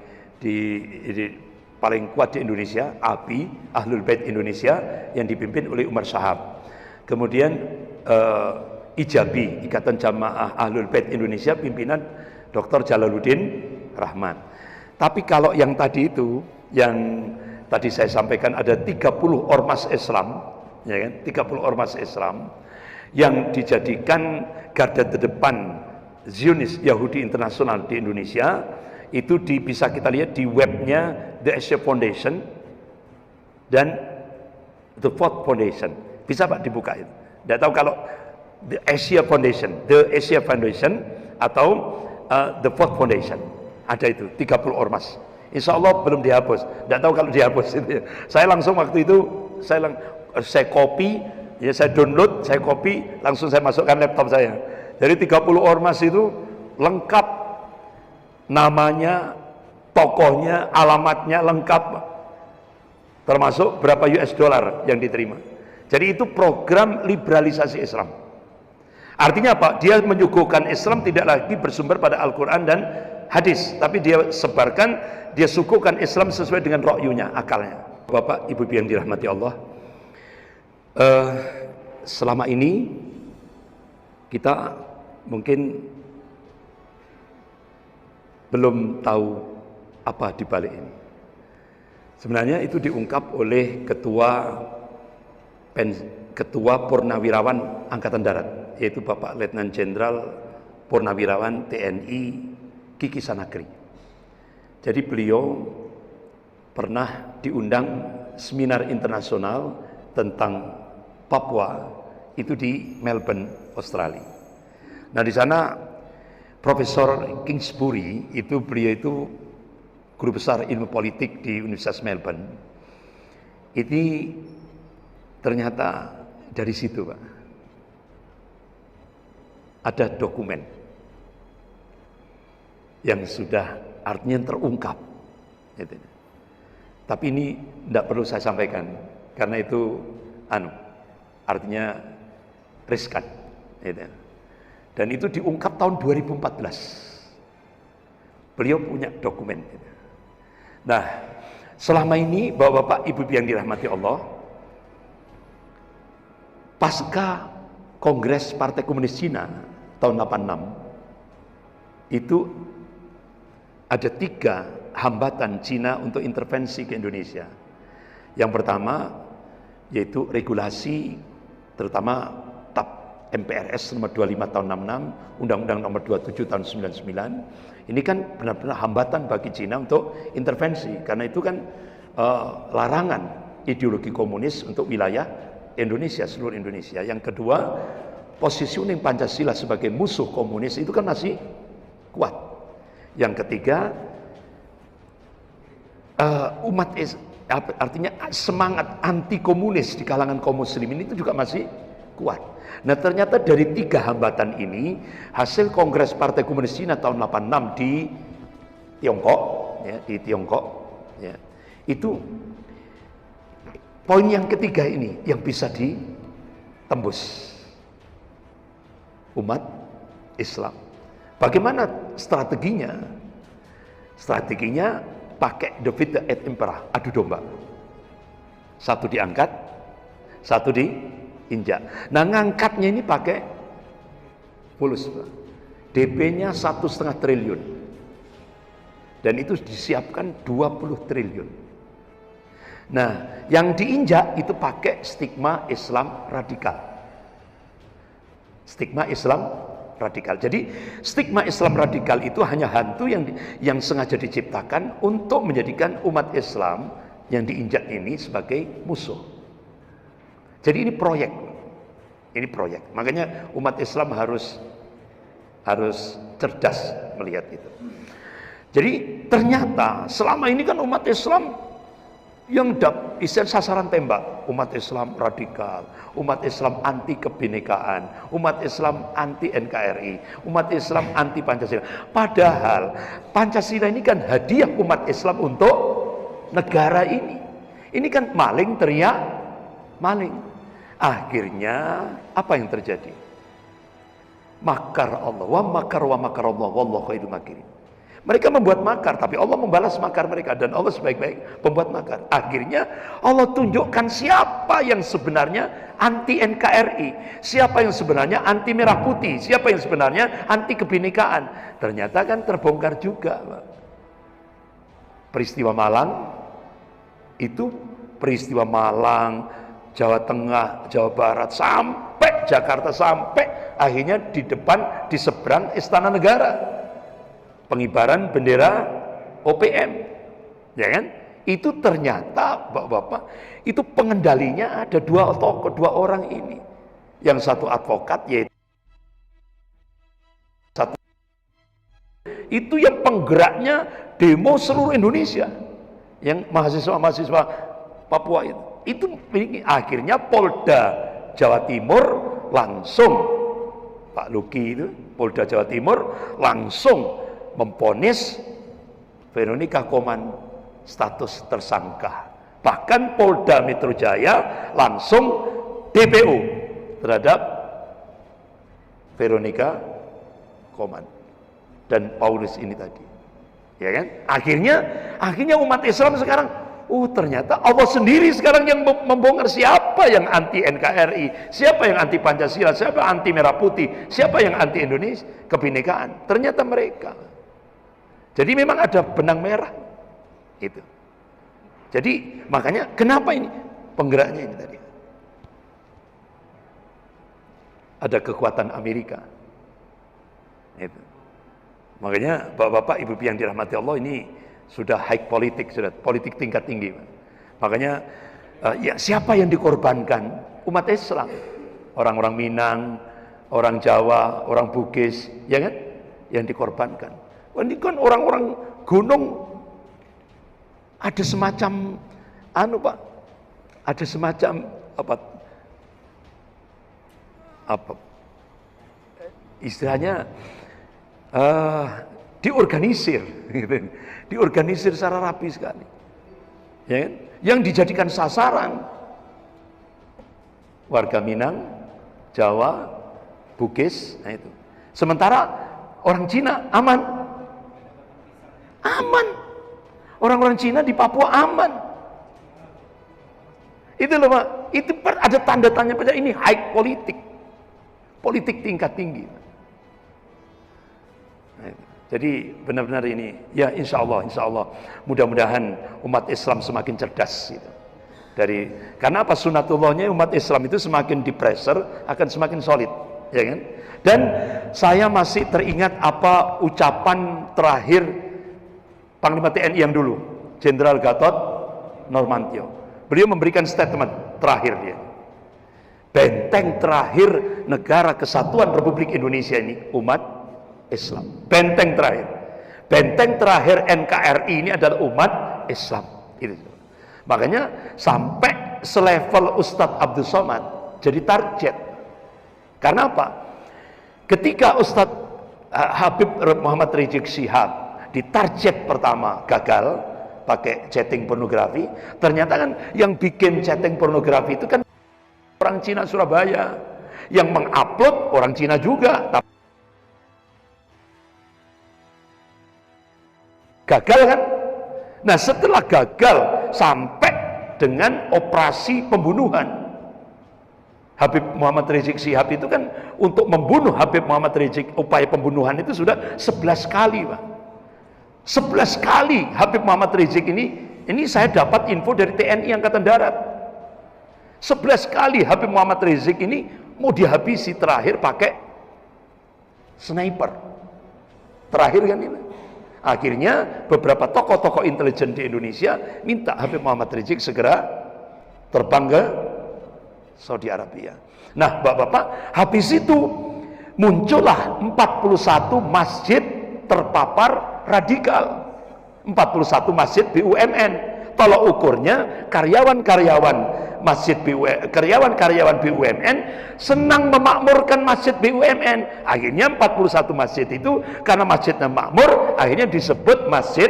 Speaker 1: paling kuat di Indonesia, ABI, Ahlul Bait Indonesia, yang dipimpin oleh Umar Shahab. Kemudian IJABI, Ikatan Jamaah Ahlul Bait Indonesia, pimpinan Dr. Jalaluddin Rahman. Tapi kalau yang tadi itu, yang tadi saya sampaikan ada 30 ormas Islam, ya kan? 30 ormas Islam yang dijadikan garda terdepan Zionis Yahudi Internasional di Indonesia. Itu bisa kita lihat di webnya The Asia Foundation dan The Fourth Foundation. Bisa, Pak, dibuka itu. Tidak tahu kalau The Asia Foundation atau The Fourth Foundation. Ada itu 30 ormas. Insya Allah belum dihapus. Tidak tahu kalau dihapus itu. Saya langsung waktu itu saya copy, ya saya download, saya copy, langsung saya masukkan laptop saya. Jadi 30 ormas itu lengkap. Namanya, tokohnya, alamatnya lengkap, termasuk berapa US dollar yang diterima. Jadi itu program liberalisasi Islam. Artinya apa? Dia menyuguhkan Islam tidak lagi bersumber pada Al-Quran dan hadis, tapi dia sebarkan, dia suguhkan Islam sesuai dengan ro'yunya, akalnya. Bapak, ibu yang dirahmati Allah, selama ini kita mungkin belum tahu apa di balik ini. Sebenarnya itu diungkap oleh ketua Ketua Purnawirawan Angkatan Darat, yaitu Bapak Letnan Jenderal Purnawirawan TNI Kiki Sanagri. Jadi beliau pernah diundang seminar internasional tentang Papua itu di Melbourne, Australia. Nah di sana Profesor Kingsbury beliau itu guru besar ilmu politik di Universitas Melbourne. Ini ternyata dari situ, Pak, ada dokumen yang sudah artinya terungkap. Gitu. Tapi ini tidak perlu saya sampaikan karena itu artinya riskan. Gitu. Dan itu diungkap tahun 2014. Beliau punya dokumen. Gitu. Nah, selama ini Bapak-bapak, Ibu yang dirahmati Allah, pasca Kongres Partai Komunis Cina tahun 86 itu ada 3 hambatan Cina untuk intervensi ke Indonesia. Yang pertama yaitu regulasi, terutama TAP MPRS nomor 25 tahun 66, Undang-Undang nomor 27 tahun 99. Ini kan benar-benar hambatan bagi Cina untuk intervensi, karena itu kan larangan ideologi komunis untuk wilayah Indonesia, seluruh Indonesia. Yang kedua, positioning Pancasila sebagai musuh komunis itu kan masih kuat. Yang ketiga, artinya semangat anti komunis di kalangan kaum muslimin itu juga masih kuat. Nah ternyata dari 3 hambatan ini, hasil Kongres Partai Komunis Cina tahun 86 di Tiongkok, itu poin yang ketiga ini yang bisa ditembus umat Islam. Bagaimana strateginya? Strateginya pakai Divide et Impera, adu domba. Satu diangkat, satu diinjak. Nah ngangkatnya ini pakai fulus, DP-nya 1,5 triliun. Dan itu disiapkan 20 triliun. Nah, yang diinjak itu pakai stigma Islam radikal. Stigma Islam radikal. Jadi, stigma Islam radikal itu hanya hantu yang sengaja diciptakan untuk menjadikan umat Islam yang diinjak ini sebagai musuh. Jadi ini proyek. Ini proyek. Makanya umat Islam harus cerdas melihat itu. Jadi ternyata selama ini kan umat Islam yang sasaran tembak, umat Islam radikal, umat Islam anti kebinekaan, umat Islam anti NKRI, umat Islam anti Pancasila. Padahal Pancasila ini kan hadiah umat Islam untuk negara ini. Ini kan maling teriak maling. Akhirnya apa yang terjadi? Makar Allah, wa makar Allah, wallahu khairul makirin. Mereka membuat makar, tapi Allah membalas makar mereka, dan Allah sebaik-baik pembuat makar. Akhirnya Allah tunjukkan siapa yang sebenarnya anti NKRI, siapa yang sebenarnya anti merah putih, siapa yang sebenarnya anti kebinekaan. Ternyata kan terbongkar juga, Pak. Peristiwa Malang itu peristiwa Malang, Jawa Tengah, Jawa Barat, sampai Jakarta, sampai akhirnya di seberang Istana Negara. Pengibaran bendera OPM, ya kan? Itu ternyata Bapak-bapak, itu pengendalinya ada 2 tokoh, 2 orang ini. Yang satu advokat, yaitu satu itu yang penggeraknya demo seluruh Indonesia, yang mahasiswa-mahasiswa Papua itu akhirnya Polda Jawa Timur langsung, Pak Luki itu Polda Jawa Timur langsung memvonis Veronica Koman status tersangka. Bahkan Polda Metro Jaya langsung DPO terhadap Veronica Koman dan Paulus ini tadi. Ya kan? Akhirnya umat Islam sekarang, ternyata Allah sendiri sekarang yang membongkar siapa yang anti NKRI, siapa yang anti Pancasila, siapa anti merah putih, siapa yang anti Indonesia kebinekaan. Ternyata mereka. Jadi memang ada benang merah itu. Jadi makanya kenapa ini penggeraknya ini tadi. ada kekuatan Amerika. Itu. Makanya bapak-bapak, ibu yang dirahmati Allah, ini sudah high politik, sudah politik tingkat tinggi. Makanya ya siapa yang dikorbankan? Umat Islam, orang-orang Minang, orang Jawa, orang Bugis, ya kan? Yang dikorbankan. Ini kan orang-orang gunung, ada semacam Pak, ada semacam apa istilahnya, diorganisir, gitu. Diorganisir secara rapi sekali, ya kan? Yang dijadikan sasaran warga Minang, Jawa, Bugis, nah itu. Sementara orang Cina aman, orang-orang Cina di Papua aman. Itu loh Pak, itu ada tanda tanya pada ini high politik, politik tingkat tinggi. Jadi benar-benar ini, ya insya Allah, mudah-mudahan umat Islam semakin cerdas gitu. Karena apa, sunatullahnya umat Islam itu semakin di-pressure akan semakin solid, ya kan? Dan saya masih teringat apa ucapan terakhir Panglima TNI yang dulu, Jenderal Gatot Nurmantio. Beliau memberikan statement terakhir dia. Benteng terakhir negara kesatuan Republik Indonesia ini umat Islam. Benteng terakhir NKRI ini adalah umat Islam. Itu. Makanya sampai selevel Ustadz Abdul Somad jadi target. Karena apa? Ketika Ustadz Habib Muhammad Rizik Syihab di target pertama gagal pakai chatting pornografi, ternyata kan yang bikin chatting pornografi itu kan orang Cina Surabaya, yang mengupload orang Cina juga. Gagal kan? Nah setelah gagal sampai dengan operasi pembunuhan Habib Muhammad Rizik Syihab itu kan, untuk membunuh Habib Muhammad Rizik, upaya pembunuhan itu sudah 11 kali Pak. 11 kali Habib Muhammad Rizik ini saya dapat info dari TNI Angkatan Darat. 11 kali Habib Muhammad Rizik ini mau dihabisi, terakhir pakai sniper. Terakhir kan ini. Akhirnya beberapa tokoh-tokoh intelijen di Indonesia minta Habib Muhammad Rizik segera terbang ke Saudi Arabia. Nah Bapak-bapak, habis itu muncullah 41 masjid terpapar radikal. 41 masjid BUMN. Tolok ukurnya karyawan-karyawan karyawan BUMN senang memakmurkan masjid BUMN. Akhirnya 41 masjid itu, karena masjidnya makmur, akhirnya disebut masjid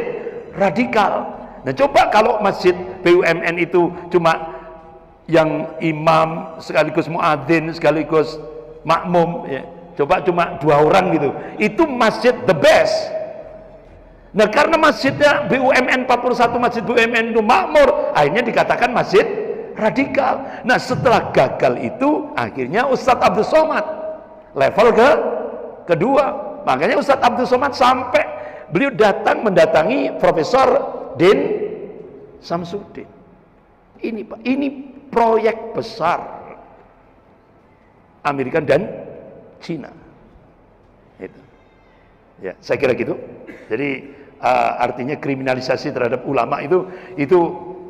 Speaker 1: radikal. Nah coba kalau masjid BUMN itu cuma yang imam sekaligus muadzin sekaligus makmum, ya, coba cuma 2 orang gitu, itu masjid the best. Nah karena masjidnya BUMN, 41 masjid BUMN itu makmur, akhirnya dikatakan masjid radikal. Nah setelah gagal itu, akhirnya Ustadz Abdul Somad level kedua. Makanya Ustadz Abdul Somad sampai beliau mendatangi Profesor Din Samsudin. Ini Pak, ini proyek besar Amerika dan Cina. Itu. Ya, saya kira gitu. Jadi artinya kriminalisasi terhadap ulama itu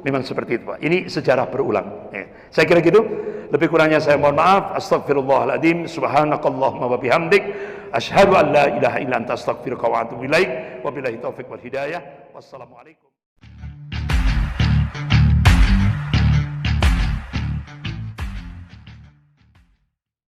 Speaker 1: memang seperti itu Pak. Ini sejarah berulang. Ya. Saya kira gitu. Lebih kurangnya saya mohon maaf. Astagfirullahaladzim. Subhanakallahumma wa bihamdik. Asyhadu an la ilaha illa anta astaghfiruka wa atubu ilaik. Wabillahi taufiq wal hidayah. Wassalamualaikum.